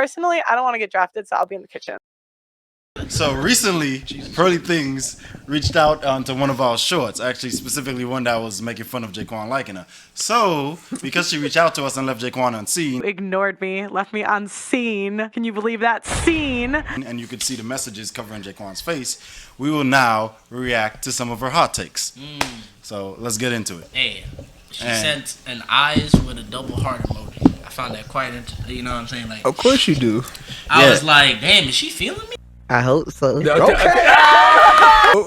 personally, I don't want to get drafted, so I'll be in the kitchen. So recently, Pearly Things reached out to one of our shorts, actually specifically one that was making fun of Jaquan liking her. So, because she reached out to us and left Jaquan unseen, Ignored me, left me unseen. Can you believe that? Seen. and you could see the messages covering Jaquan's face, we will now react to some of her hot takes. So, let's get into it. Hey, she sent an eyes with a double heart emoji. I found that quite interesting. You know what I'm saying? Like, Of course you do. I was like, damn, is she feeling me? I hope so. Okay.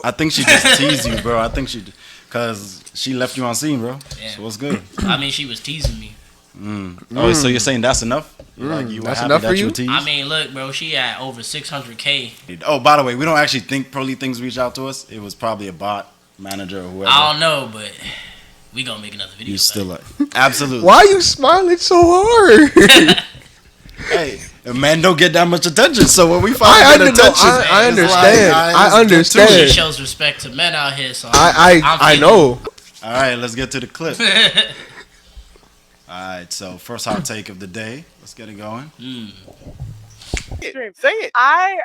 I think she just teased you, bro. I think because she left you unseen, bro. Yeah. So what's good? I mean, she was teasing me. Oh, so you're saying that's enough? Like you were That's happy enough that for you you? were teased? I mean, look, bro, she had over 600K. Oh, by the way, we don't actually think Pearly Things reached out to us. It was probably a bot, manager, or whoever. I don't know, but we gonna make another video. You still like absolutely. Why are you smiling so hard? Hey, a man don't get that much attention, so when we I finally get know, attention, I it's understand. like, I She understand. shows respect to men out here, so I know. All right, let's get to the clip. All right, so first hot take of the day. Let's get it going. Say it. I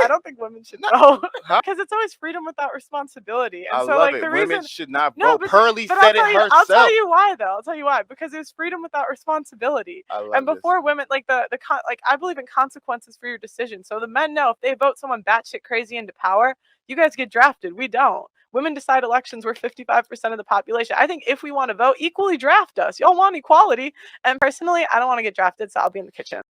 don't think women should know because it's always freedom without responsibility. And I so love like it. the Women reason should not no, vote. but, Pearly but said it I'll herself. tell you why though. I'll tell you why because it was freedom without responsibility. I love And before women, like I believe in consequences for your decision. So the men know if they vote someone batshit crazy into power, you guys get drafted. We don't. Women decide elections. We're 55% of the population. I think if we want to vote, equally draft us. Y'all want equality. And personally, I don't want to get drafted, so I'll be in the kitchen.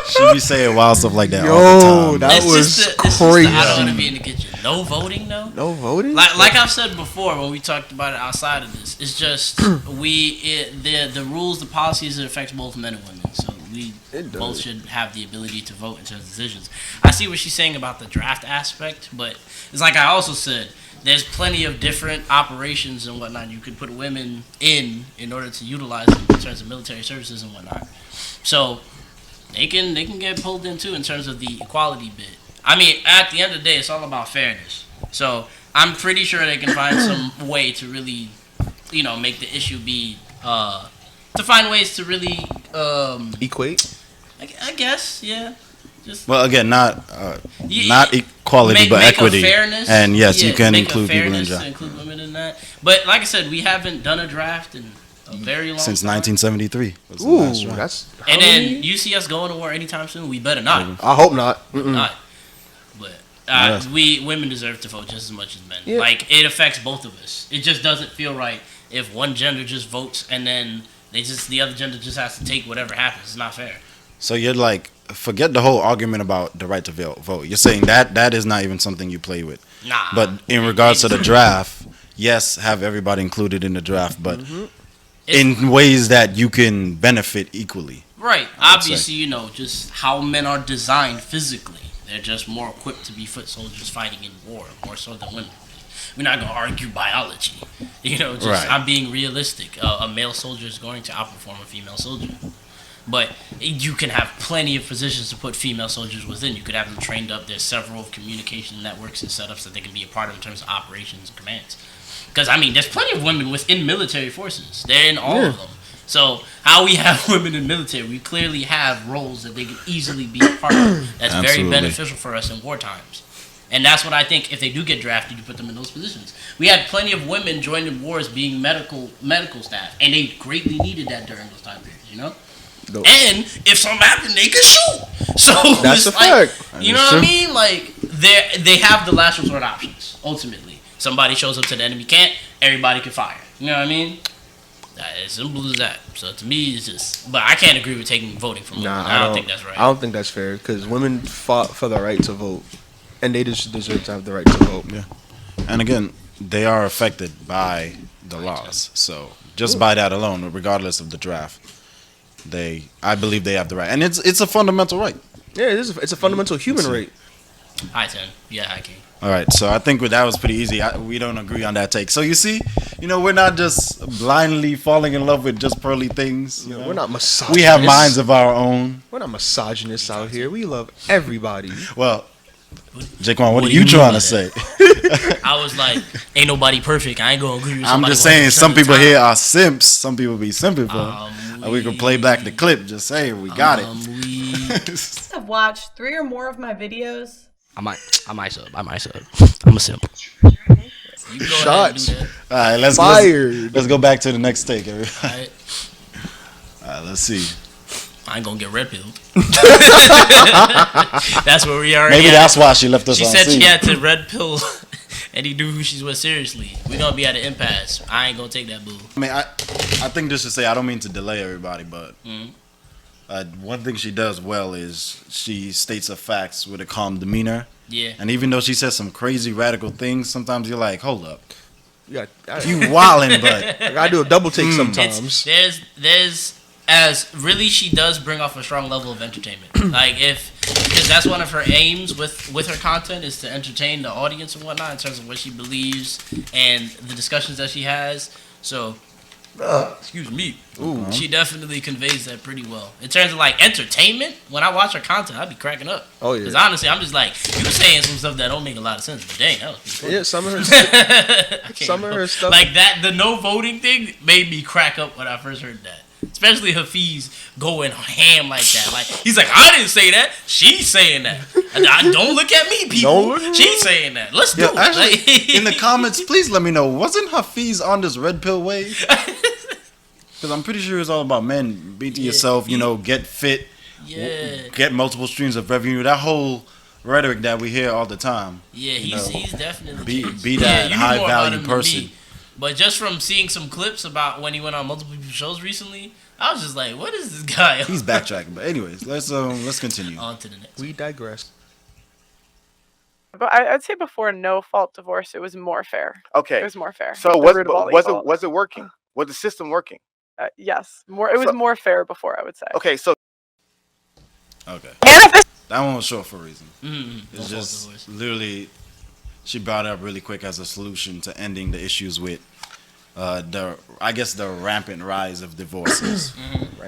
She be saying wild stuff like that all Yo, the time. that It's was just the crazy. I don't want to be in the kitchen. No voting, though. No voting? Like I've said before when we talked about it outside of this, it's just the rules, the policies, it affects both men and women. So we both should have the ability to vote in terms of decisions. I see what she's saying about the draft aspect, but it's like I also said, there's plenty of different operations and whatnot you could put women in order to utilize them in terms of military services and whatnot. So they can get pulled in too in terms of the equality bit. I mean, at the end of the day, it's all about fairness. So I'm pretty sure they can find some way to really, make the issue be to find ways to really Equate? I guess, yeah. Well, again, not equality, but make equity. Fairness, and yes, you can make include a people in fairness draft. to include women in that. But like I said, we haven't done a draft in a very long Since time. 1973 was the Ooh, last draft. that's. And then you see us going to war anytime soon. We better not. I hope not. Not. But women deserve to vote just as much as men. Yeah. Like it affects both of us. It just doesn't feel right if one gender just votes and then the other gender just has to take whatever happens. It's not fair. So you're like, forget the whole argument about the right to vote. You're saying that is not even something you play with. Nah. But in regards to the draft, yes, have everybody included in the draft, but in ways that you can benefit equally. Right. Obviously, just how men are designed physically. They're just more equipped to be foot soldiers fighting in war, more so than women. We're not going to argue biology. Right. I'm being realistic. A male soldier is going to outperform a female soldier. But you can have plenty of positions to put female soldiers within. You could have them trained up. There's several communication networks and setups that they can be a part of in terms of operations and commands. Because, there's plenty of women within military forces. They're in all of them. So, how we have women in military, we clearly have roles that they can easily be a part of. That's very beneficial for us in war times. And that's what I think, if they do get drafted, you put them in those positions. We had plenty of women joining wars being medical staff, and they greatly needed that during those time periods, Dope. And if something happened, they could shoot. So That's it's a fact. You know what I mean? Like they have the last resort options. Ultimately, somebody shows up to the enemy camp, everybody can fire. You know what I mean? That is simple as that. So to me, it's just. But I can't agree with taking voting from women. I don't think that's right. I don't think that's fair because women fought for the right to vote, and they just deserve to have the right to vote. Yeah. And again, they are affected by the laws. So just by that alone, regardless of the draft, I believe they have the right, and it's a fundamental right. Yeah, it's a fundamental human right. Hi, 10. Yeah, hi, King. All right, so I think that was pretty easy. We don't agree on that take. So you see, we're not just blindly falling in love with just Pearly Things. We're not misogynists. We have minds of our own. We're not misogynists out here. We love everybody. Well, Jaquan, what are you trying to say? I was like, ain't nobody perfect. I ain't gonna agree with I'm somebody. just saying, some people here are simps. Some people be simping for. And we can play back the clip. Just say we got it. Have watched 3 or more of my videos. I might sub. I'm a simp. You go Shots. ahead and do that. All right, let's go back to the next take, everybody. All right, let's see. I ain't gonna get red pilled. That's where we are. Maybe that's why she left us She on said scene. she had to red pill any dude who she's with seriously. We gonna be at an impasse. I ain't gonna take that boo. I mean, I think just to say, I don't mean to delay everybody, but one thing she does well is she states the facts with a calm demeanor. Yeah. And even though she says some crazy radical things, sometimes you're like, hold up. You wildin', but I gotta do a double take sometimes. There's as really she does bring off a strong level of entertainment. Because that's one of her aims with her content is to entertain the audience and whatnot in terms of what she believes and the discussions that she has. So, excuse me. Ooh. She definitely conveys that pretty well. In terms of entertainment, when I watch her content, I'd be cracking up. Oh yeah. Because honestly, I'm just like, you saying some stuff that don't make a lot of sense. But dang, that was pretty cool. Yeah, some of her stuff. Like that, the no voting thing made me crack up when I first heard that. Especially Hafiz going ham like that. Like he's like, I didn't say that. She's saying that. Don't look at me, people. She's saying that. Let's do it. Actually, in the comments, please let me know. Wasn't Hafiz on this red pill wave? Because I'm pretty sure it's all about men. Be to yourself, get fit, get multiple streams of revenue. That whole rhetoric that we hear all the time. Yeah, he's definitely be that high value person. But just from seeing some clips about when he went on multiple shows recently, I was just like, what is this guy? He's backtracking. But anyways, let's continue. On to the next. We digress. But I'd say before no fault divorce, it was more fair. Okay. It was more fair. So Was it working? Was the system working? Yes, more. It was more fair before, I would say. Okay, so Okay. Manifest. That one was short for a reason. It's No just fault divorce. literally, she brought it up really quick as a solution to ending the issues with the rampant rise of divorces.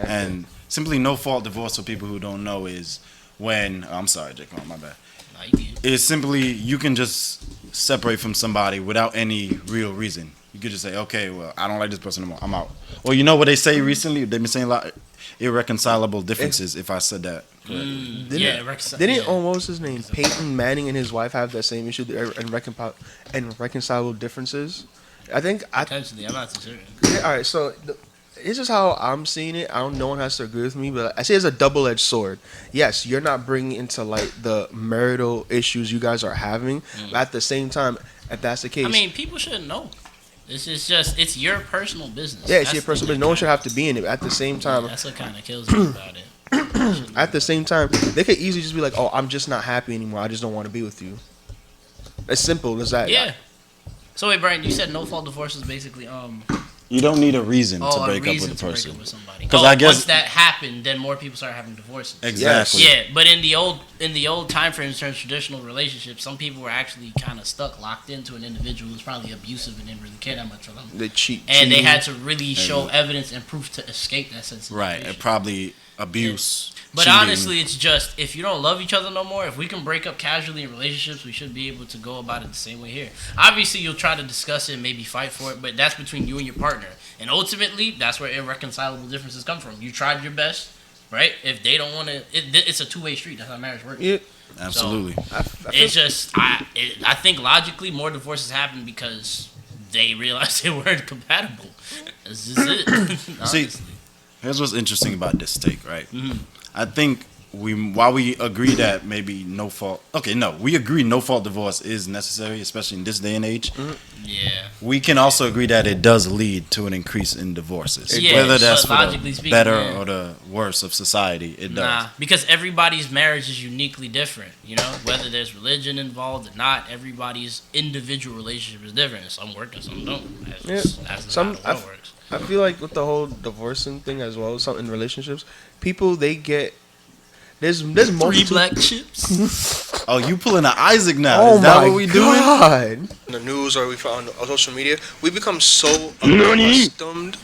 And simply no fault divorce, for people who don't know, is when I'm sorry, Jake, my bad. Nah, you good. It's simply you can just separate from somebody without any real reason. You could just say, okay, well, I don't like this person anymore. I'm out. Or you know what they say recently? They've been saying a lot irreconcilable differences. If I said that correctly. Didn't what was his name? Peyton Manning and his wife have that same issue and reconcilable differences. I think Potentially, I'm not too certain. Yeah, all right, so this is how I'm seeing it. No one has to agree with me, but I say it's a double-edged sword. Yes, you're not bringing into light the marital issues you guys are having, but at the same time, if that's the case, I mean, people shouldn't know. It's your personal business. Yeah, it's your personal business. No one should have to be in it. At the same time, that's what kind of kills me about it. At the same time, they could easily just be like, "Oh, I'm just not happy anymore. I just don't want to be with you." As simple as that. Yeah. So wait, Brian, you said no fault divorce is basically You don't need a reason to break up with a break person. up with somebody. 'Cause I guess once that happened, then more people start having divorces. Exactly. Yeah, but in the old time frame, in terms of traditional relationships, some people were actually kind of stuck, locked into an individual who's probably abusive and didn't really care that much for them. They cheat, and they had to really show evidence and proof to escape that sense. Right, and probably abuse. But cheating. honestly, it's just, if you don't love each other no more, if we can break up casually in relationships, we should be able to go about it the same way here. Obviously, you'll try to discuss it and maybe fight for it, but that's between you and your partner. And ultimately, that's where irreconcilable differences come from. You tried your best, right? If they don't want to, it's a two-way street. That's how marriage works. Yeah. Absolutely. So, it's just, I think logically, more divorces happen because they realized they weren't compatible. This is it. See, here's what's interesting about this take, right? I think while we agree that maybe we agree no fault divorce is necessary, especially in this day and age. Yeah. We can also agree that it does lead to an increase in divorces. Yeah, Whether that's for logically the speaking, better yeah. or the worse of society, it does. Nah, because everybody's marriage is uniquely different. You know, whether there's religion involved or not, everybody's individual relationship is different. Some work and some don't. That's how the world works. I feel like with the whole divorcing thing as well, in relationships, people they get there's multiple 3 black chips. Oh, you pulling an Isaac now? Oh Is that my what we doing? God. In the news or we found on social media, we become so accustomed.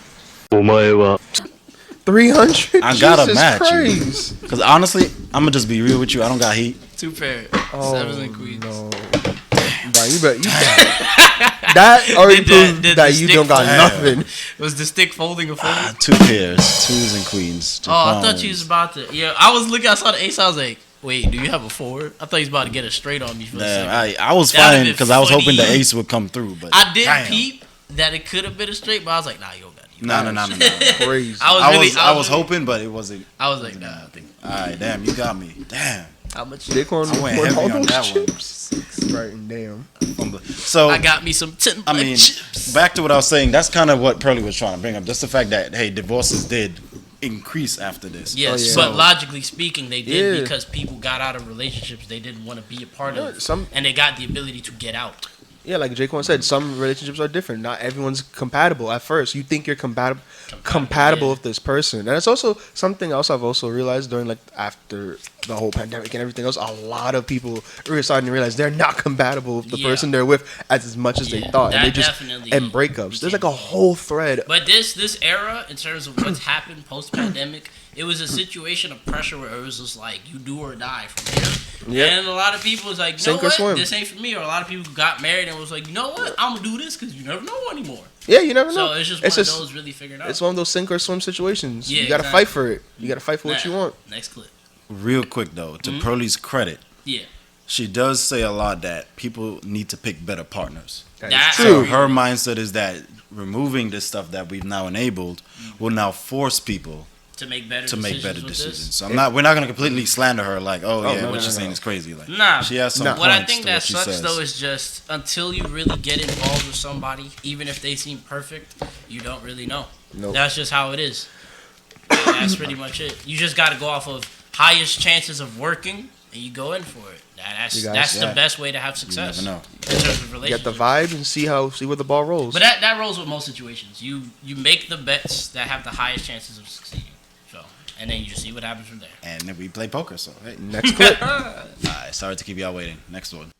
300. I gotta Jesus match Christ. you. Because honestly, I'm gonna just be real with you. I don't got heat. Two pair. Oh, Sevens and queens. no. Brian, You bet. That already proved that you don't got nothing. Was the stick folding or folding? 2 pairs, 2s and queens. Oh, I thought you was about to. Yeah, I was looking. I saw the ace. I was like, wait, do you have a 4? I thought he was about to get it straight on me for a second. I was That'd fine been because I was hoping the funny. ace would come through. But I did damn. peep that it could have been a straight, but I was like, nah, you don't got it. No. Crazy. I was hoping, but it wasn't. I was like, nah, I think. All right, damn, you got me. Damn. How much? Daquan I went won all heavy on those that chips. Right, damn. So I got me some 10 I mean, chips. back to what I was saying. That's kind of what Pearly was trying to bring up. Just the fact that hey, divorces did increase after this. Yes, Oh, yeah. but So- logically speaking, they did Yeah. because people got out of relationships they didn't want to be a part of, Some and they got the ability to get out. Yeah, like Jaquan said, some relationships are different. Not everyone's compatible at first. You think you're compatible yeah. with this person, and it's also something else I've also realized during like after the whole pandemic and everything else. A lot of people are starting to realize they're not compatible with the Yeah. person they're with as much as they Yeah, thought, and that they just definitely and breakups. There's like a whole thread. But this era, in terms of what's happened post pandemic, it was a situation of pressure where it was just like you do or die from here. Yeah. And a lot of people was like, you Sink know or what, swim. this ain't for me. Or a lot of people got married and was like, you know what, I'm gonna do this because you never know anymore. Yeah, you never know. So it's just one of those really figuring out. It's one of those sink or swim situations. Yeah, you gotta exactly. fight for it. You gotta fight for what you want. Next clip. Real quick though, to Pearly's credit, Yeah. she does say a lot that people need to pick better partners. That's So true. her mindset is that removing this stuff that we've now enabled will now force people To make better to make better with this. decisions. So we're not gonna completely slander her like, oh yeah, no, what no, she's no, saying no. is crazy. Like, Nah. she has some Nah. points What I think to that what she sucks says. though is just until you really get involved with somebody, even if they seem perfect, you don't really know. Nope. That's just how it is. That's pretty much it. You just got to go off of highest chances of working, and you go in for it. That's the best way to have success. You never know. In terms of Get relationships. the vibe and see where the ball rolls. But that rolls with most situations. You make the bets that have the highest chances of succeeding. So, and then you just see what happens from there. And then we play poker, so hey. Next clip. Alright, sorry to keep y'all waiting. Next one.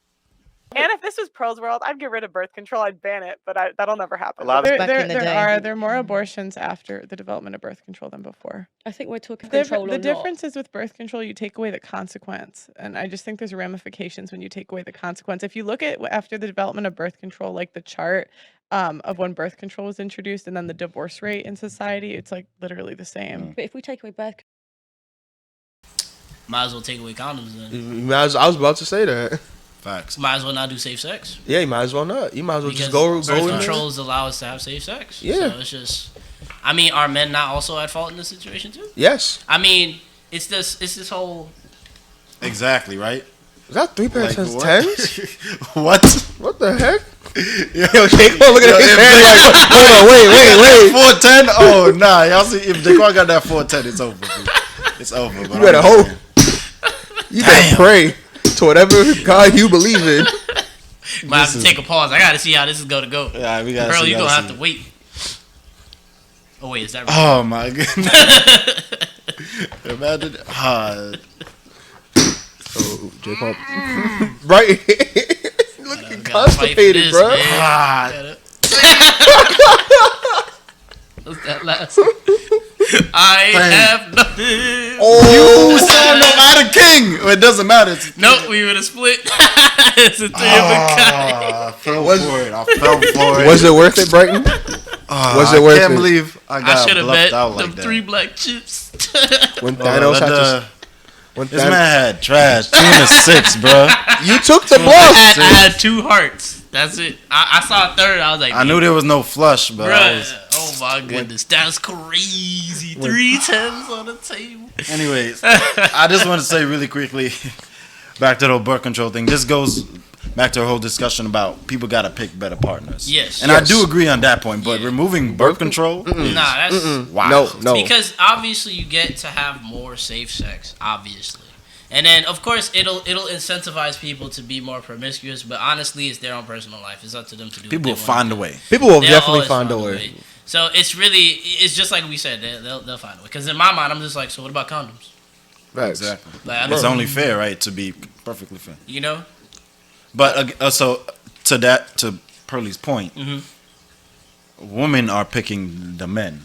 And if this was Pearl's world, I'd get rid of birth control. I'd ban it, but that'll never happen. A lot of- Back in the day. There are more abortions after the development of birth control than before. I think we're talking control The difference is with birth control, you take away the consequence. And I just think there's ramifications when you take away the consequence. If you look at after the development of birth control, like the chart of when birth control was introduced and then the divorce rate in society, it's like literally the same. But if we take away birth Might as well take away condoms then. I was about to say that. Facts. Might as well not do safe sex. Yeah, you might as well not. You might as well Because just go birth in there. controls allow us to have safe sex. Yeah. So it's just, I mean, are men not also at fault in this situation too? Yes. I mean, it's this whole. Exactly, right? Is that 3 pairs Like, of what? tens? What? What the heck? Yo, Jaquan, look at Yo, his if hand like, hold on, wait. 410? Oh, nah. Y'all see, if Jaquan got that 410, it's over. Dude. It's over. But You better I'm hope. saying. You better pray to whatever God you believe in. Might have to take a pause. I gotta see how this is gonna go. Yeah, we gotta Bro, see, you gonna gotta have see. to wait. Oh wait, is that right? Oh my goodness. Imagine. Oh, Jaquan. Right. Look, Gotta you fight for constipated, this, bro. man. Ah. What's that last? I have nothing. You said no matter king. Well, it doesn't matter. It's Nope, we would have split. It's a 3 of a kind. I fell for it. I fell for it. Was it worth it, Brighton? Was it worth I can't it? believe I I got should have bluffed bet out them like that. 3 black chips. When Thanos had to. When This Thanos, man had trash. 2 and a 6, bro. you took the I bluff. had 2 hearts. That's it. I saw a third. I was like, I knew there was no flush, but I bruh. was. Oh my goodness, that's crazy. 3 tens on the table. Anyways, I just want to say really quickly, back to the whole birth control thing. This goes back to our whole discussion about people got to pick better partners. Yes. And I do agree on that point, but removing birth control, Nah, that's wow. No. because obviously you get to have more safe sex, obviously. And then of course it'll incentivize people to be more promiscuous, but honestly it's their own personal life. It's up to them to do. People will find a way. People will They'll definitely always find a way. So it's just like we said, they'll find a way. Because in my mind I'm just like, so what about condoms? Facts. Exactly. Like, I It's don't, only fair, right, to be perfectly fair. you know? But so to Pearly's point, Mhm. women are picking the men.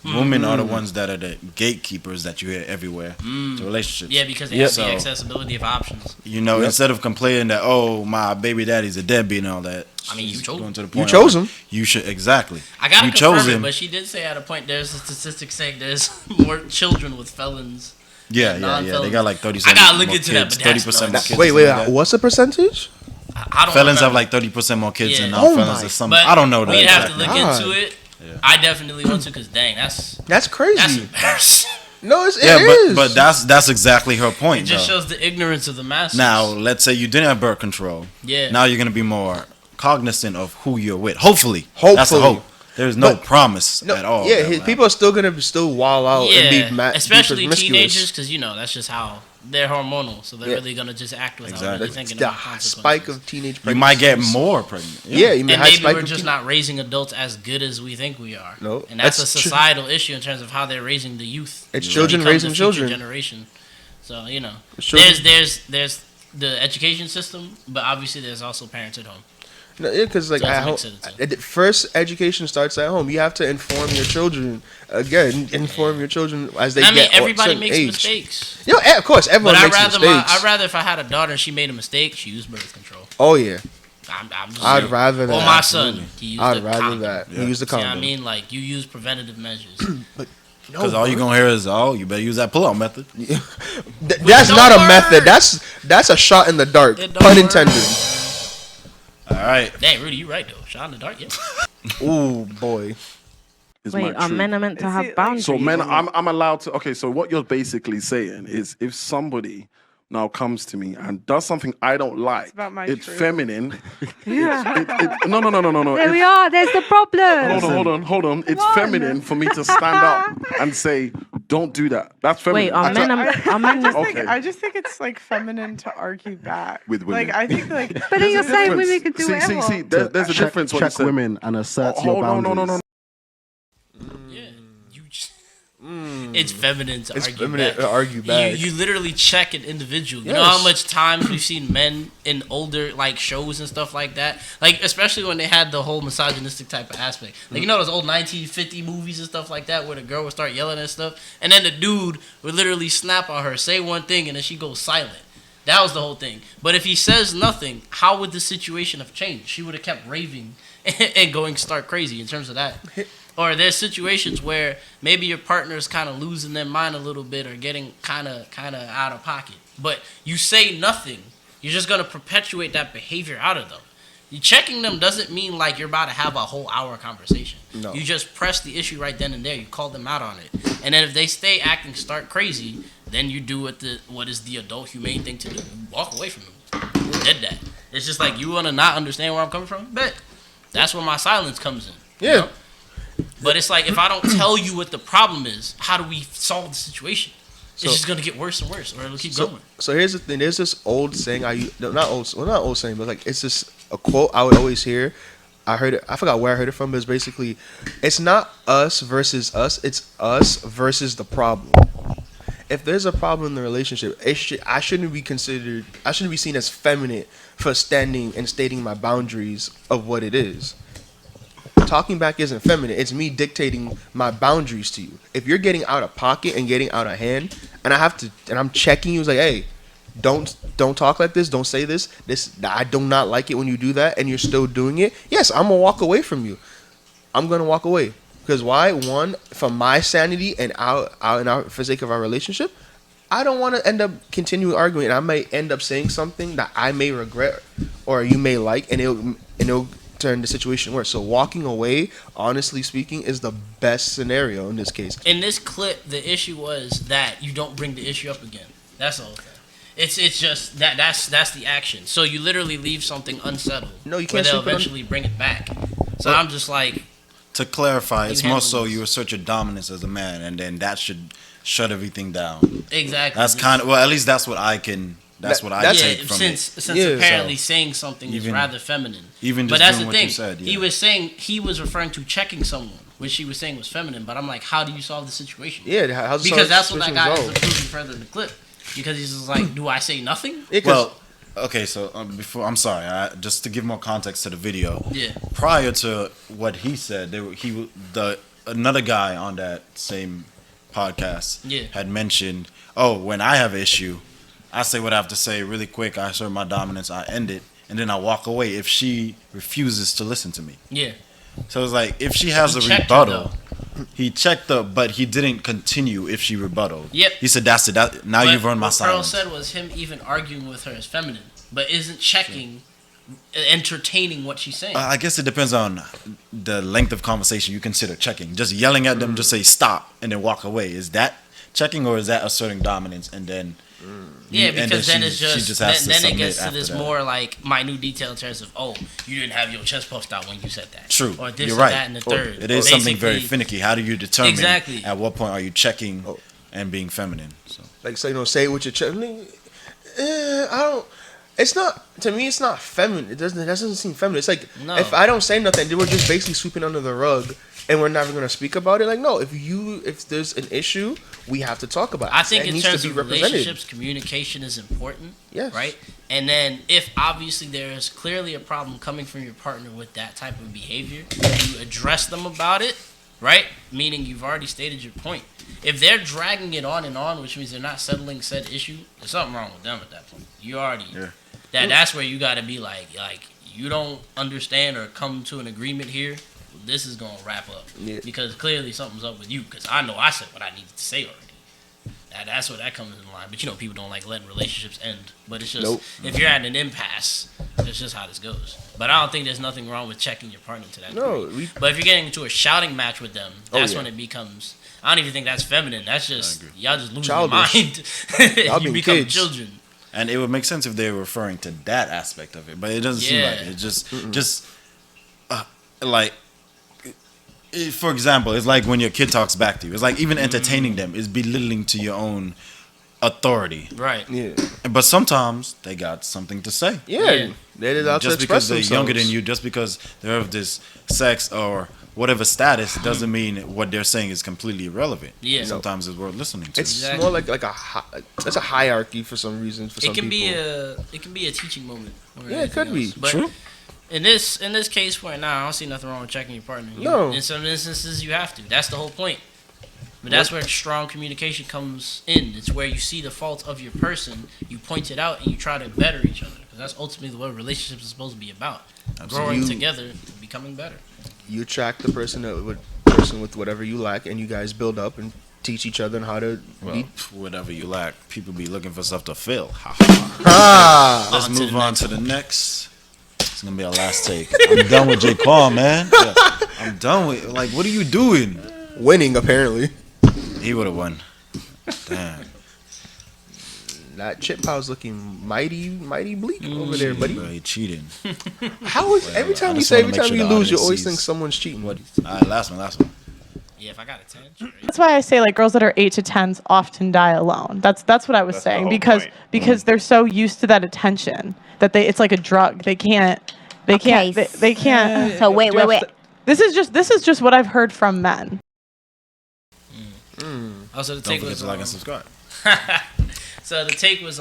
Women are the ones that are the gatekeepers that you hear everywhere to relationships. Yeah, because they have So, the accessibility of options. You know, instead of complaining that, oh, my baby daddy's a deadbeat and all that. I mean, you chose him. You chose him. You should, exactly. I gotta you confirm chose it, him. but she did say at a point there's a statistic saying there's more children with felons. Yeah. They got like 30%. I gotta look more into that, kids, but that's 30% more nuts. kids. Wait. What's the percentage? I don't Felons have remember. like 30% more kids than Yeah. non-felons Oh or something. But I don't know that. we'd have to exactly. look into it. Yeah. I definitely want to, because dang, that's Crazy. embarrassing. No, it Yeah, is. but that's exactly her It point. just though. shows the ignorance of the masses. Now, let's say you didn't have birth control. Yeah. Now you're gonna be more cognizant of who you're with. Hopefully. That's the hope. There's no promise at all. Yeah, that will people are still gonna wall out and be especially be promiscuous. teenagers, because that's just how they're hormonal, so they're really gonna just act without Exactly. really thinking The about consequences. spike of teenage You pregnancy. might get more pregnant. Yeah, you may And high maybe spike we're of just teen- not raising adults as good as we think we are. No, And that's a that's true. societal issue in terms of how they're raising the youth. It's to children become raising the future children. generation. So children- there's the education system, but obviously there's also parents at home. No, because like So at home, that's a mix of the two. first education starts at home. You have to inform your children inform your children as they I mean, get everybody certain makes age. mistakes. Of course, everyone But makes mistakes. I'd rather if I had a daughter and she made a mistake, she used birth control. Oh yeah, I'm just I'd saying. rather that. Or my son, he used I'd the rather condom. that. Yeah. You use the See what condom. I mean? Like, you use preventative measures. Because all you're gonna hear is, "Oh, you better use that pull-out method." That's don't not a work. method. That's a shot in the dark. It don't Pun work. intended. All right. Dang, Rudy, you right though. Shot in the dark, yeah. Ooh boy. Is Wait, my are truth. men are meant to Is have it like- boundaries? So men, or I'm allowed to. Okay, so what you're basically saying is, if somebody now comes to me and does something I don't like, about my it's truth. feminine. Yeah. No. There we are. There's the problem. Hold on. It's feminine for me to stand up and say, "Don't do that." That's feminine. Wait, are men are men? Okay. I just think it's like feminine to argue back With women. Like I think like But then you're saying Difference. women can do whatever. See, there's a difference. What you Check said. women and assert your Hold on, boundaries. no. Yeah. You just, it's feminine to It's argue feminine back. to argue back. You literally check an individual. You know how Yes. much times we've seen men in older like shows and stuff like that? Like, especially when they had the whole misogynistic type of aspect. Like, those old 1950 movies and stuff like that where the girl would start yelling and stuff, and then the dude would literally snap on her, say one thing, and then she goes silent. That was the whole thing. But if he says nothing, how would the situation have changed? She would have kept raving and going stark crazy in terms of that. Or there's situations where maybe your partner's kind of losing their mind a little bit or getting kind of out of pocket. But you say nothing. You're just going to perpetuate that behavior out of them. You checking them doesn't mean like you're about to have a whole hour conversation. No. You just press the issue right then and there. You call them out on it. And then if they stay acting stark crazy, then you do what is the adult humane thing to do. You walk away from them. You did that. It's just like, you want to not understand where I'm coming from? But that's where my silence comes in. you Yeah. know? But it's like, if I don't tell you what the problem is, how do we solve the situation? It's just gonna get worse and worse, or it'll keep going. So here's the thing. There's this old saying not old saying, but like it's just a quote I would always hear. I heard it. I forgot where I heard it from, but it's basically, it's not us versus us. It's us versus the problem. If there's a problem in the relationship, I shouldn't be seen as feminine for standing and stating my boundaries of what it is. Talking back isn't feminine. It's me dictating my boundaries to you. If you're getting out of pocket and getting out of hand, and I'm checking you, it's like, hey, don't talk like this. Don't say this. I do not like it when you do that, and you're still doing it. Yes, I'm gonna walk away from you. I'm gonna walk away because why? One, for my sanity and for the sake of our relationship, I don't want to end up continuing arguing. And I may end up saying something that I may regret or you may like, and it'll turn the situation worse. So walking away, honestly speaking, is the best scenario in this case. In this clip, the issue was that you don't bring the issue up again. That's the whole thing. It's just that's the action. So you literally leave something unsettled. No, you where can't they'll sweep it eventually bring it back. So I'm just like, To clarify, it's You more handle so this. you assert your dominance as a man, and then that should shut everything down. exactly. That's kind of, well, at least that's what I can. That's what I That's- take yeah, from since it. Yeah, apparently so saying something is even- rather feminine. Even But just that's doing the what thing. you said. Yeah. He was saying he was referring to checking someone, which he was saying was feminine. But I'm like, how do you solve the situation? Yeah, how's the Because that's what that situation guy is resolved? improving further in the clip. Because he's just like, do I say nothing? Yeah, 'cause- Well, okay, so I'm sorry, just to give more context to the video. Yeah. Prior to what he said, the another guy on that same podcast Yeah. had mentioned, oh, when I have an issue, I say what I have to say really quick. I assert my dominance. I end it, and then I walk away if she refuses to listen to me. Yeah. So it's like if she has He a checked her, rebuttal, he checked her, but he didn't continue if she rebutted. Yep. He said, "That's it. Now But you've earned my what Pearl silence." said was him even arguing with her as feminine, but isn't checking, entertaining what she's saying. I guess it depends on the length of conversation you consider checking. Just yelling at them, just say stop, and then walk away. Is that checking, or is that asserting dominance? And then Yeah, and then because then she- it's she just, just has to then it submit gets to after this that. more like minute detail in terms of, oh, you didn't have your chest puffed out when you said that. True, Or this you're or right. that and the third. It is something very Basically, finicky. How do you determine Exactly. at what point are you checking and being feminine? So Like, so, say it with your chest. I don't. It's not, to me, it's not feminine. It doesn't seem feminine. It's like, No. if I don't say nothing, then we're just basically sweeping under the rug and we're never going to speak about it. Like, no, if there's an issue, we have to talk about it. I think It in needs terms to be of represented. relationships, communication is important. Yes. Right? And then if obviously there is clearly a problem coming from your partner with that type of behavior, you address them about it, right? Meaning you've already stated your point. If they're dragging it on, which means they're not settling said issue, there's something wrong with them at that point. You already that's where you gotta be like you don't understand or come to an agreement here. This is gonna wrap up because clearly something's up with you. Because I know I said what I needed to say already. That's where that comes in line. But people don't like letting relationships end. But it's just if you're at an impasse, that's just how this goes. But I don't think there's nothing wrong with checking your partner to that degree. But if you're getting into a shouting match with them, that's when it becomes. I don't even think that's feminine. That's just y'all just lose your mind. You become kids. children. and it would make sense if they were referring to that aspect of it, but it doesn't seem like it. Just like. For example, it's like when your kid talks back to you. It's like even entertaining them is belittling to your own authority. Right. Yeah. But sometimes they got something to say. Yeah. They did out to Just express because they're themselves. younger than you, just because they're of this sex or whatever status, doesn't mean what they're saying is completely irrelevant. Yeah. Sometimes it's worth listening to. It's Exactly. more like that's a hierarchy for some reason. For some It can people. be a teaching moment. or Yeah, it could anything be. else. But True. In this case right now, I don't see nothing wrong with checking your partner. No. In some instances, you have to. That's the whole point. But that's where strong communication comes in. It's where you see the faults of your person, you point it out, and you try to better each other. Because that's ultimately what relationships is supposed to be about. Growing together, and becoming better. You attract the person with whatever you lack, and you guys build up and teach each other on how to be. Whatever you lack, people be looking for stuff to fill. Ah, Let's move on to the next. It's gonna be our last take. I'm done with J. Paul, man. Yeah, I'm done with. Like, what are you doing? winning apparently. He would have won. Damn. That chip pow's looking mighty bleak over there, buddy. Bro, he cheating. How is every time you just say wanna every make time sure you the lose, you audience always sees think someone's cheating? What? All right, last one. Yeah, if I got a 10, sure. That's why I say like girls that are 8 to 10s often die alone. That's what I was That's the saying whole because point. they're so used to that attention that it's like a drug. They can't. They can't. So wait. This is just what I've heard from men. Also, the Don't take forget was to like and subscribe. so the take was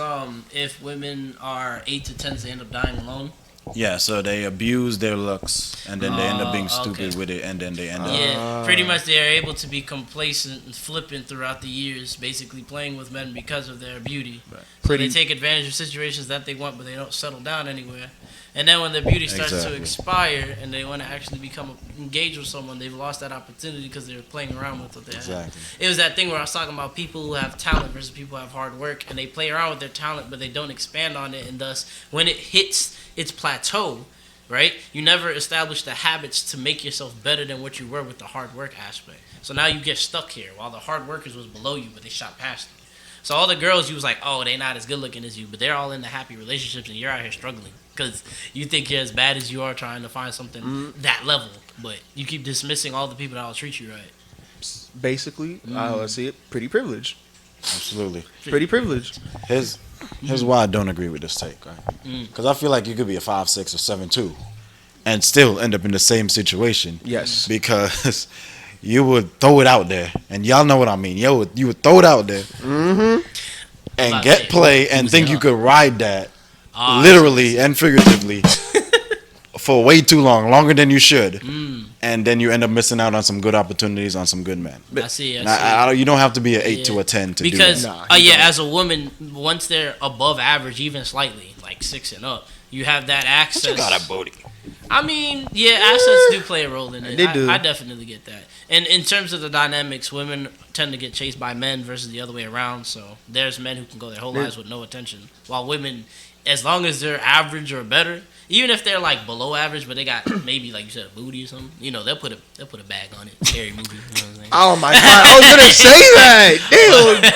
if women are 8 to 10s, they end up dying alone. Yeah, so they abuse their looks, and then they end up being Oh, stupid okay. with it, and then they end up. Yeah, pretty much they are able to be complacent and flippant throughout the years, basically playing with men because of their beauty. Right. So they take advantage of situations that they want, but they don't settle down anywhere. And then when their beauty starts to Exactly. expire and they want to actually become engaged with someone, they've lost that opportunity because they're playing around with what they have. Exactly. It was that thing where I was talking about people who have talent versus people who have hard work, and they play around with their talent, but they don't expand on it, and thus, when it hits its plateau, right, you never establish the habits to make yourself better than what you were with the hard work aspect. So now you get stuck here, while the hard workers was below you, but they shot past you. So all the girls, you was like, oh, they not as good looking as you, but they're all in the happy relationships, and you're out here struggling because you think you're as bad as you are trying to find something that level, but you keep dismissing all the people that will treat you right. Basically, I see it. Pretty privileged. Absolutely. Pretty privileged. Here's why I don't agree with this take, right? Because I feel like you could be a 5'6" or 7'2", and still end up in the same situation. Yes. Because you would throw it out there, and y'all know what I mean. You would throw it out there, and get play, and think you could ride that, literally and figuratively, for way too long, longer than you should, and then you end up missing out on some good opportunities on some good men. I see. You don't have to be an 8 to a 10 to because, do that. as a woman, once they're above average, even slightly, like 6 and up, you have that access. But you got a booty. I mean, assets do play a role in it. They do. I definitely get that. And in terms of the dynamics, women tend to get chased by men versus the other way around. So there's men who can go their whole lives with no attention, while women, as long as they're average or better, even if they're like below average, but they got maybe like you said a booty or something, they'll put a bag on it. Scary movie. You know what I'm saying? Oh my god, I was gonna say that.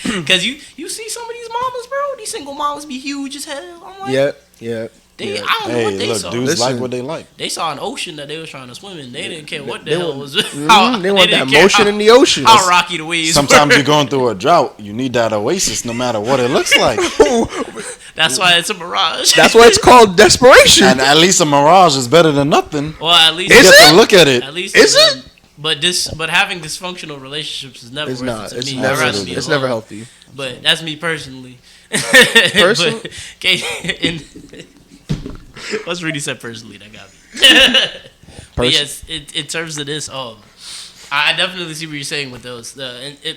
Damn. Because you see some of these mamas, bro. These single mamas be huge as hell. I'm like, Yep. I don't know what they saw. Dudes like what they like. They saw an ocean that they was trying to swim in. They didn't care what the They hell want- was. They want that motion in the ocean. How rocky the waves. Sometimes were. you're going through a drought. You need that oasis, no matter what it looks like. That's why it's a mirage. That's why it's called desperation. And at least a mirage is better than nothing. Well, at least You get to look at it. At least Is it? But having dysfunctional relationships is never It's worth not. it to It's me. never. I'd rather be It's alone. never healthy. But that's me personally. Person- What's Rudy said personally? That got me. But yes, in terms of this, I definitely see what you're saying with those.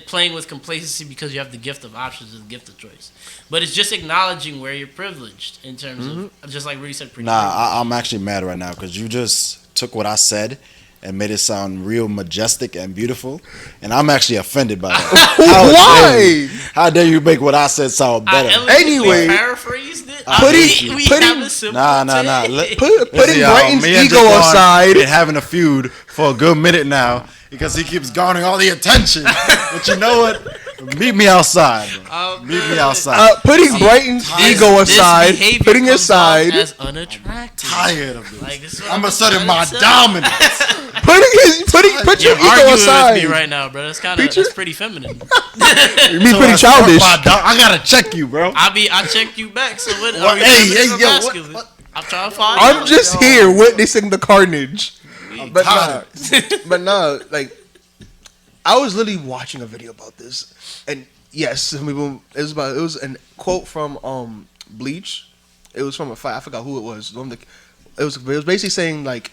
Playing with complacency because you have the gift of options and the gift of choice. But it's just acknowledging where you're privileged in terms of, just like Rudy said. I'm actually mad right now because you just took what I said and made it sound real majestic and beautiful, and I'm actually offended by that. Why? How dare you make what I said sound better? Anyway, paraphrased it. putting- Nah. Putting y'all, Brighton's me and ego Jaquan aside. been having a feud for a good minute now because he keeps garnering all the attention. But you know what? Meet me outside. Meet me outside. Putting Brighton's ego aside, putting aside, as unattractive. Tired of this. Like, this is what I'm I'm asserting trying my to say. dominance. put your You're ego arguing aside. with me right now, bro. That's pretty feminine. Me pretty childish. I gotta check you, bro. I checked you back. So what? What- Are you hey, feminine or yo, masculine? what- I'm trying to find. I'm out. just here witnessing the carnage. But nah, like I was literally watching a video about this, and yes, it was a quote from Bleach. It was from a fight. I forgot who it was. It was basically saying like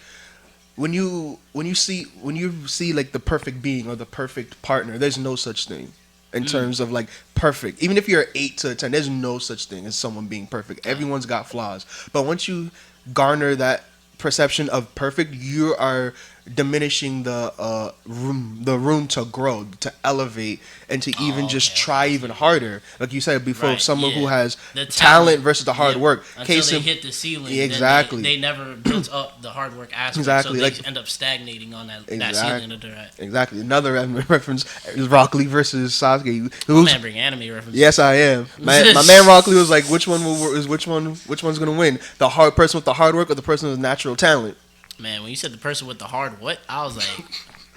when you see like the perfect being or the perfect partner, there's no such thing in terms of like perfect. Even if you're 8 to 10, there's no such thing as someone being perfect. Everyone's got flaws. But once you garner that perception of perfect, you are diminishing the room to grow, to elevate, and to even just try even harder. Like you said before, Right, someone who yeah. has The talent versus the hard work. Until they hit the ceiling. Yeah, then exactly. They never built up the hard work aspect. Exactly, So they like- end up stagnating on that Exactly. ceiling that they're at. Exactly. Another reference is Rock Lee versus Sasuke. My Who's, man bring anime references. yes, I am. My man Rock Lee was like, which one's gonna win? The hard person with the hard work or the person with natural talent? Man, when you said the person with the hard what, I was like,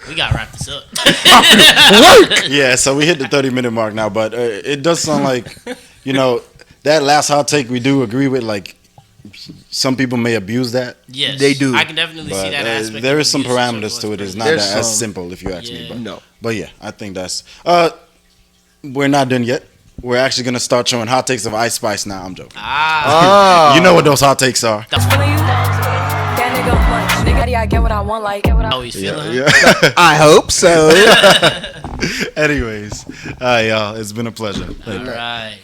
we gotta wrap this up. Yeah, so we hit the 30-minute mark now, but it does sound like, that last hot take we do agree with. Like, some people may abuse that, Yes, They do. I can definitely but see that aspect. there of is some abuse in parameters certain to it. It's ways. not There's as some. simple, if you ask me. Yeah. No. But yeah, I think that's. We're not done yet. We're actually gonna start showing hot takes of Ice Spice now. I'm joking. Ah, You know what those hot takes are. I get what I want, like. how he's feeling. Yeah. I hope so. Anyways, y'all, it's been a pleasure. All right.